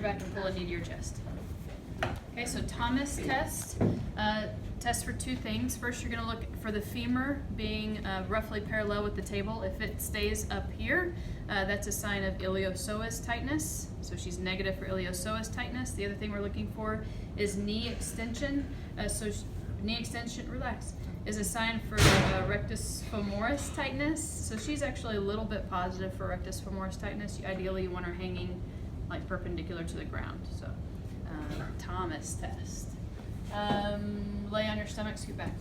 back and pull a knee to your chest. Okay, so Thomas test. Test for two things. First, you're going to look for the femur being roughly parallel with the table. If it stays up here, that's a sign of iliopsoas tichtness. So she's negative for iliopsoas tightness. The other thing we're looking for is knee extension. Knee extension, relax, is a sign for rectus femoris tightness. So she's actually a little bit positive for rectus femoris tightness. Ideally, you want her hanging like perpendicular to the ground. So Thomas test. Lay on your stomach, scoot back.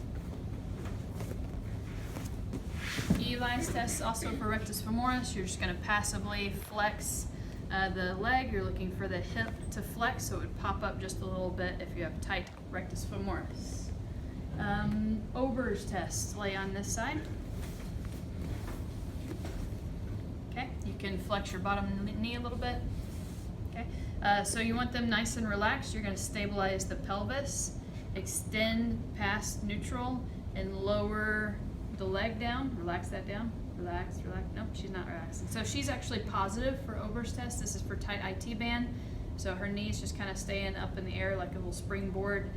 Eli's test, also for rectus femoris. You're just going to passively flex the leg. You're looking for the hip to flex, so it would pop up just a little bit if you have tight rectus femoris. Ober's test, lay on this side. Okay, you can flex your bottom knee a little bit. Okay, so you want them nice and relaxed. You're going to stabilize the pelvis, extend past neutral, and lower the leg down. Relax that down. Relax, relax. Nope, she's not relaxing. So she's actually positive for Ober's test. This is for tight IT band. So her knees just kind of staying up in the air like a little springboard.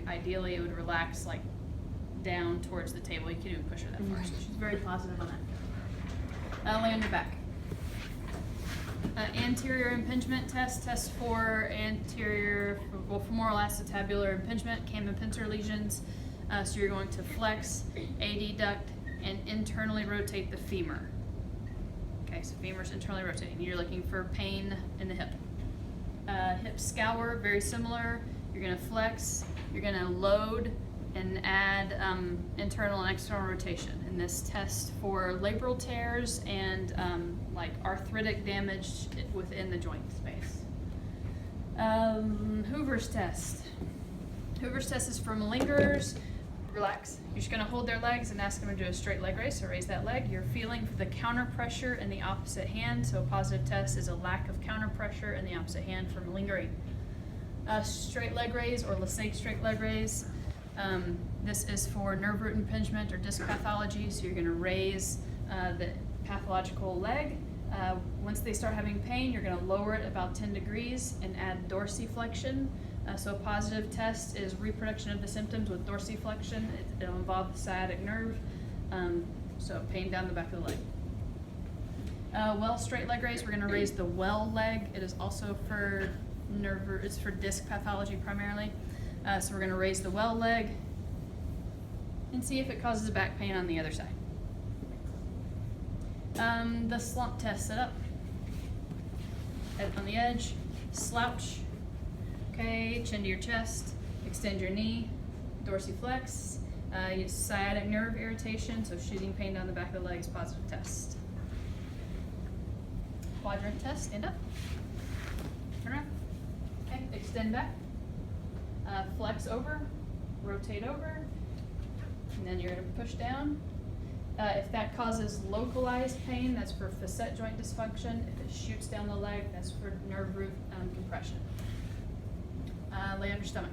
Ideally, it would relax like down towards the table. You can even push her that far. So she's very positive on that. Lay on your back. Anterior impingement test for anterior femoral acetabular impingement, cam and pincer lesions. So you're going to flex, adduct, and internally rotate the femur. Okay, so femur's internally rotating. You're looking for pain in the hip. Hip scour, very similar. You're going to flex, you're going to load, and add internal and external rotation. In this test for labral tears and like arthritic damage within the joint space. Hoover's test. Hoover's test is for malingerers. Relax. You're just going to hold their legs and ask them to do a straight leg raise. So raise that leg. You're feeling for the counter pressure in the opposite hand. So a positive test is a lack of counter pressure in the opposite hand for malingering. Straight leg raise or Lasage straight leg raise. This is for nerve root impingement or disc pathology. So you're going to raise the pathological leg. Once they start having pain, you're going to lower it about 10 degrees and add dorsiflexion. So a positive test is reproduction of the symptoms with dorsiflexion. It'll involve the sciatic nerve, so pain down the back of the leg. Well straight leg raise, we're going to raise the well leg. It is also for it's for disc pathology primarily. So we're going to raise the well leg and see if it causes back pain on the other side. The slump test, sit up, head on the edge, slouch. Okay, chin to your chest, extend your knee, dorsiflex. Use sciatic nerve irritation, so shooting pain down the back of the leg is positive test. Quadrant test, stand up, turn around. Okay, extend back, flex over, rotate over, and then you're going to push down. If that causes localized pain, that's for facet joint dysfunction. If it shoots down the leg, that's for nerve root compression. Lay on your stomach.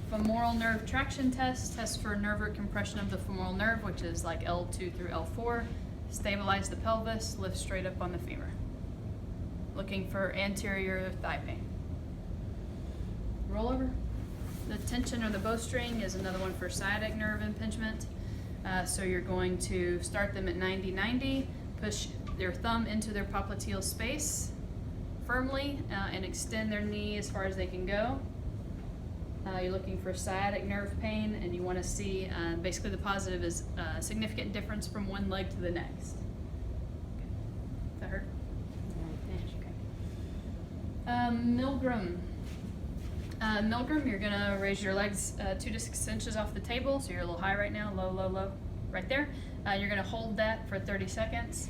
Femoral nerve traction test for nerve root compression of the femoral nerve, which is like L2 through L4. Stabilize the pelvis, lift straight up on the femur. Looking for anterior thigh pain. Roll over. The tension or the bowstring is another one for sciatic nerve impingement. So you're going to start them at 90-90, push their thumb into their popliteal space firmly, and extend their knee as far as they can go. You're looking for sciatic nerve pain, and you want to see, basically the positive is a significant difference from one leg to the next. Okay. Does that hurt? Okay. Milgram. Milgram, you're going to raise your legs 2 to 6 inches off the table, so you're a little high right now, low, low, low, right there. You're going to hold that for 30 seconds.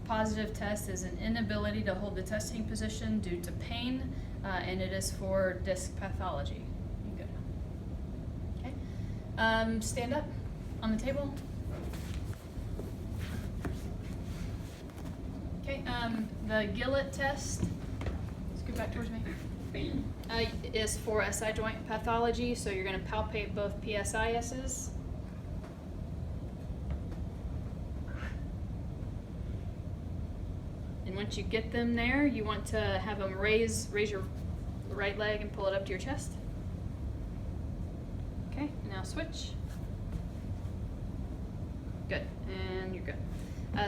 Positive test is an inability to hold the testing position due to pain, and it is for disc pathology. You go. Okay. Stand up on the table. Okay. The Gillett test. Scoot back towards me. Is for SI joint pathology, so you're going to palpate both PSISs. And once you get them there, you want to have them raise your right leg and pull it up to your chest. Okay, now switch. Good, and you're good.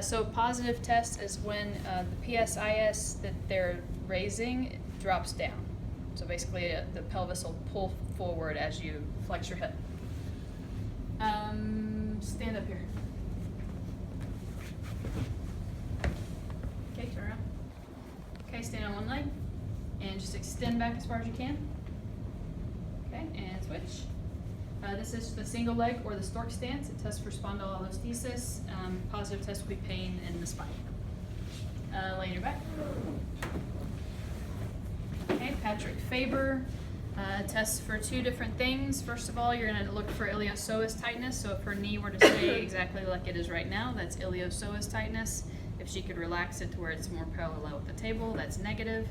So positive test is when the PSIS that they're raising drops down. So basically the pelvis will pull forward as you flex your hip. Stand up here. Okay, turn around. Okay, stand on one leg and just extend back as far as you can. Okay, and switch. This is the single leg or the stork stance. It tests for spondylolisthesis. Positive test will be pain in the spine. Lay on your back. Okay, Patrick Faber tests for two different things. First of all, you're going to look for iliopsoas tightness. So if her knee were to stay exactly like it is right now, that's iliopsoas tightness. If she could relax it to where it's more parallel with the table, that's negative.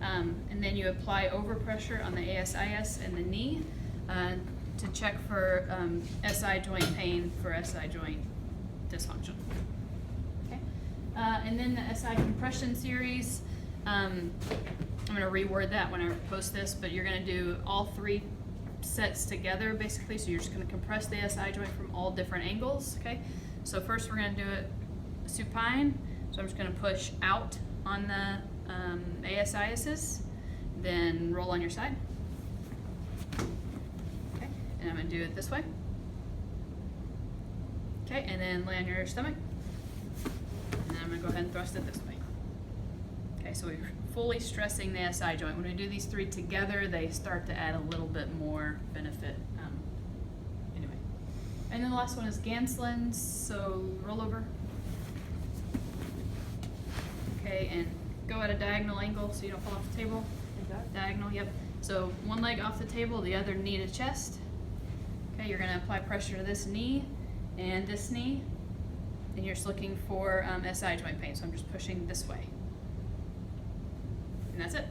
And then you apply overpressure on the ASIS and the knee to check for SI joint pain for SI joint dysfunction. Okay, and then the SI compression series. I'm going to reword that when I post this, but you're going to do all three sets together basically. So you're just going to compress the SI joint from all different angles. Okay, so first we're going to do it supine. So I'm just going to push out on the ASISs, then roll on your side. Okay, and I'm going to do it this way. Okay, and then lay on your stomach. And then I'm going to go ahead and thrust it this way. Okay, so we're fully stressing the SI joint. When we do these three together, they start to add a little bit more benefit. Anyway, and then the last one is Ganslins. So roll over. Okay, and go at a diagonal angle so you don't fall off the table. Diagonal, yep. So one leg off the table, the other knee to chest. Okay, you're going to apply pressure to this knee and this knee, and you're just looking for SI joint pain. So I'm just pushing this way. And that's it.